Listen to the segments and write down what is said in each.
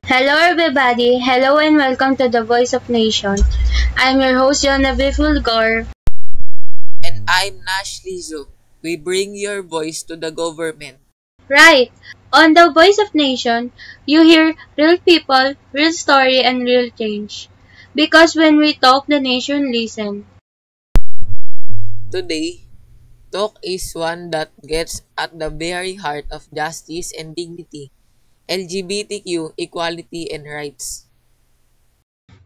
Hello everybody, hello and welcome to the Voice of Nation. I'm your host Jonavi Fulgor. And I'm Nash Lizo. We bring your voice to the government. Right, on the Voice of Nation, you hear real people, real story and real change. Because when we talk, the nation listen. Today, talk is one that gets at the very heart of justice and dignity, LGBTQ equality and rights.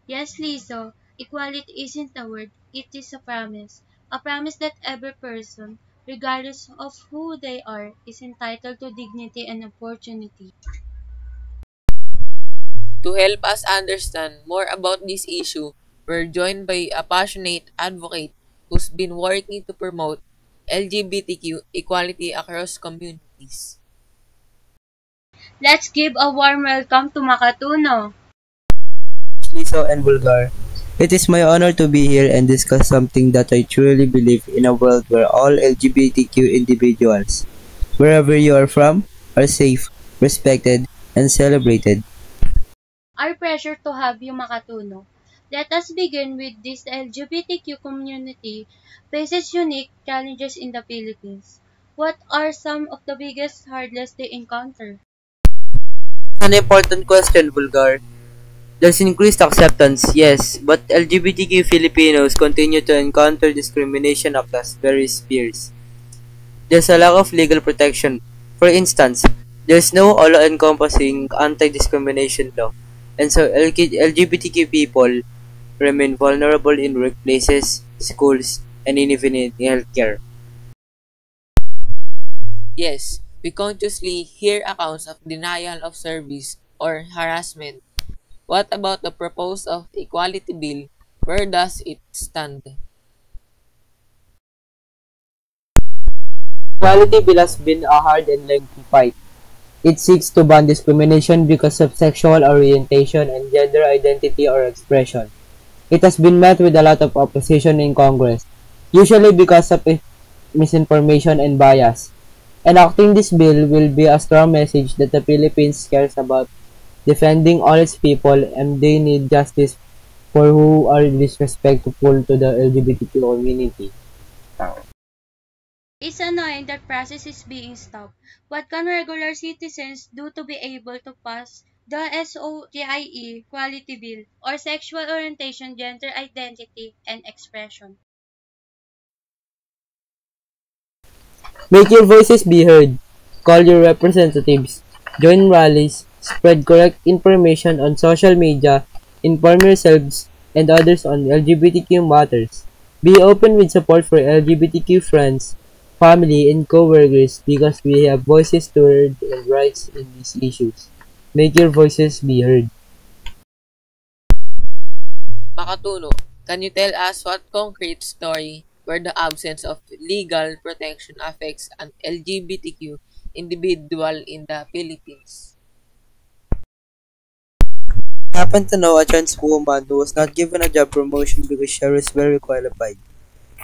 Yes, Lizo, equality isn't a word, it is a promise. A promise that every person, regardless of who they are, is entitled to dignity and opportunity. To help us understand more about this issue, we're joined by a passionate advocate who's been working to promote LGBTQ equality across communities. Let's give a warm welcome to Makatuno. Liso and Bulgar. It is my honor to be here and discuss something that I truly believe in a world where all LGBTQ individuals, wherever you are from, are safe, respected, and celebrated. Our pleasure to have you, Makatuno. Let us begin with this LGBTQ community faces unique challenges in the Philippines. What are some of the biggest hurdles they encounter? An important question, Bulgar. There's increased acceptance, yes, but LGBTQ Filipinos continue to encounter discrimination across various spheres. There's a lack of legal protection. For instance, there's no all-encompassing anti-discrimination law, and so LGBTQ people remain vulnerable in workplaces, schools, and even in healthcare. Yes, we consciously hear accounts of denial of service or harassment. What about the proposal of equality bill? Where does it stand? Equality bill has been a hard and lengthy fight. It seeks to ban discrimination because of sexual orientation and gender identity or expression. It has been met with a lot of opposition in Congress, usually because of misinformation and bias. Enacting this bill will be a strong message that the Philippines cares about defending all its people and they need justice for who are disrespectful to the LGBTQ community. It's annoying that process is being stopped. What can regular citizens do to be able to pass the SOGIE Equality Bill or sexual orientation, gender identity, and expression? Make your voices be heard. Call your representatives. Join rallies. Spread correct information on social media. Inform yourselves and others on LGBTQ matters. Be open with support for LGBTQ friends, family, and co-workers because we have voices to heard and rights in these issues. Make your voices be heard. Makatuno, can you tell us what concrete story where the absence of legal protection affects an LGBTQ individual in the Philippines? I happen to know a trans woman who was not given a job promotion because she was very qualified.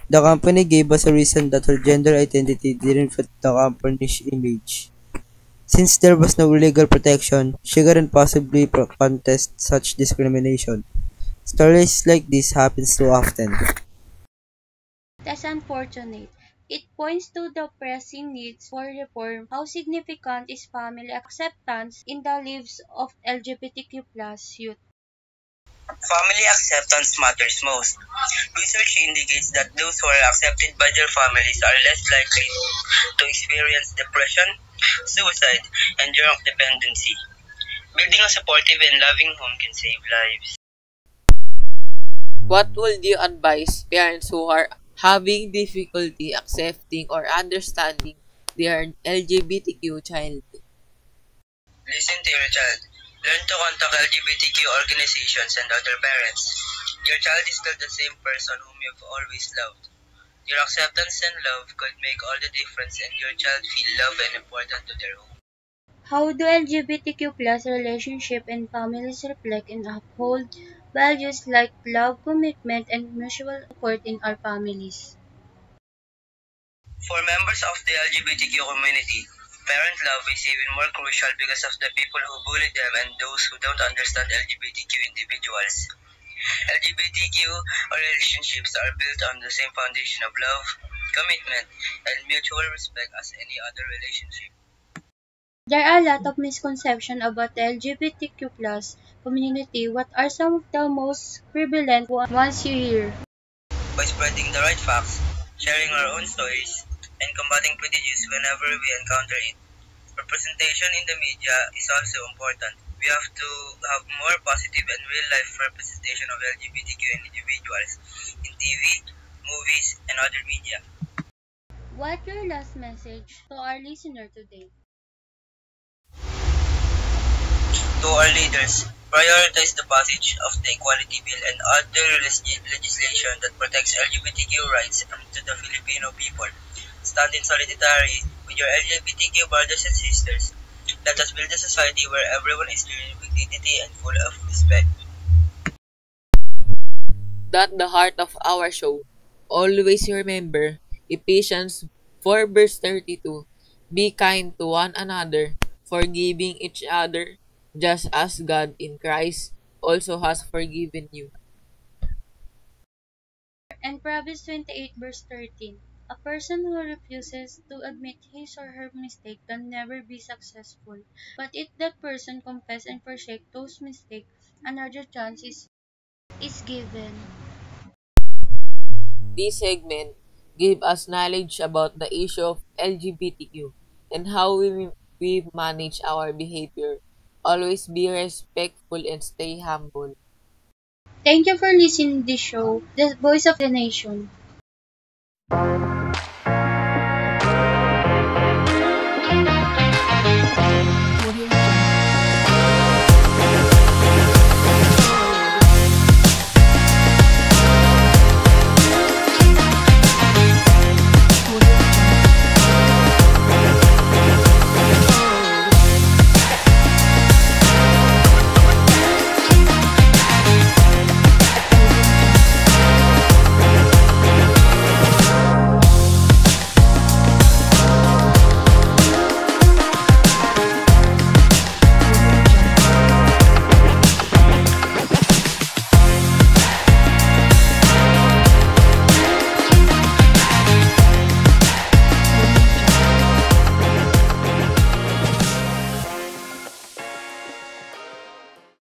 The company gave us a reason that her gender identity didn't fit the company's image. Since there was no legal protection, she couldn't possibly contest such discrimination. Stories like this happen so often. That's unfortunate. It points to the pressing needs for reform. How significant is family acceptance in the lives of LGBTQ plus youth? Family acceptance matters most. Research indicates that those who are accepted by their families are less likely to experience depression, suicide, and drug dependency. Building a supportive and loving home can save lives. What would you advise parents who are having difficulty accepting or understanding their LGBTQ child? Listen to your child. Learn to contact LGBTQ organizations and other parents. Your child is still the same person whom you've always loved. Your acceptance and love could make all the difference and your child feel loved and important to their home. How do LGBTQ plus relationship and families reflect and uphold values like love, commitment, and mutual support in our families? For members of the LGBTQ community, Parent love is even more crucial because of the people who bully them and those who don't understand LGBTQ individuals. LGBTQ relationships are built on the same foundation of love, commitment, and mutual respect as any other relationship. There are a lot of misconceptions about the LGBTQ plus community. What are some of the most prevalent ones you hear? By spreading the right facts, sharing our own stories, and combating prejudice whenever we encounter it. Representation in the media is also important. We have to have more positive and real-life representation of LGBTQ individuals in TV, movies, and other media. What's your last message to our listener today? To our leaders, prioritize the passage of the Equality Bill and other legislation that protects LGBTQ rights to the Filipino people. Stand in solidarity with your LGBTQ brothers and sisters. Let us build a society where everyone is treated with dignity and full of respect. That the heart of our show. Always remember Ephesians 4 verse 32. Be kind to one another, forgiving each other, just as God in Christ also has forgiven you. And Proverbs 28 verse 13. A person who refuses to admit his or her mistake can never be successful. But if that person confess and forsake those mistakes, another chance is given. This segment gave us knowledge about the issue of LGBTQ and how we manage our behavior. Always be respectful and stay humble. Thank you for listening to this show, The Voice of the Nation.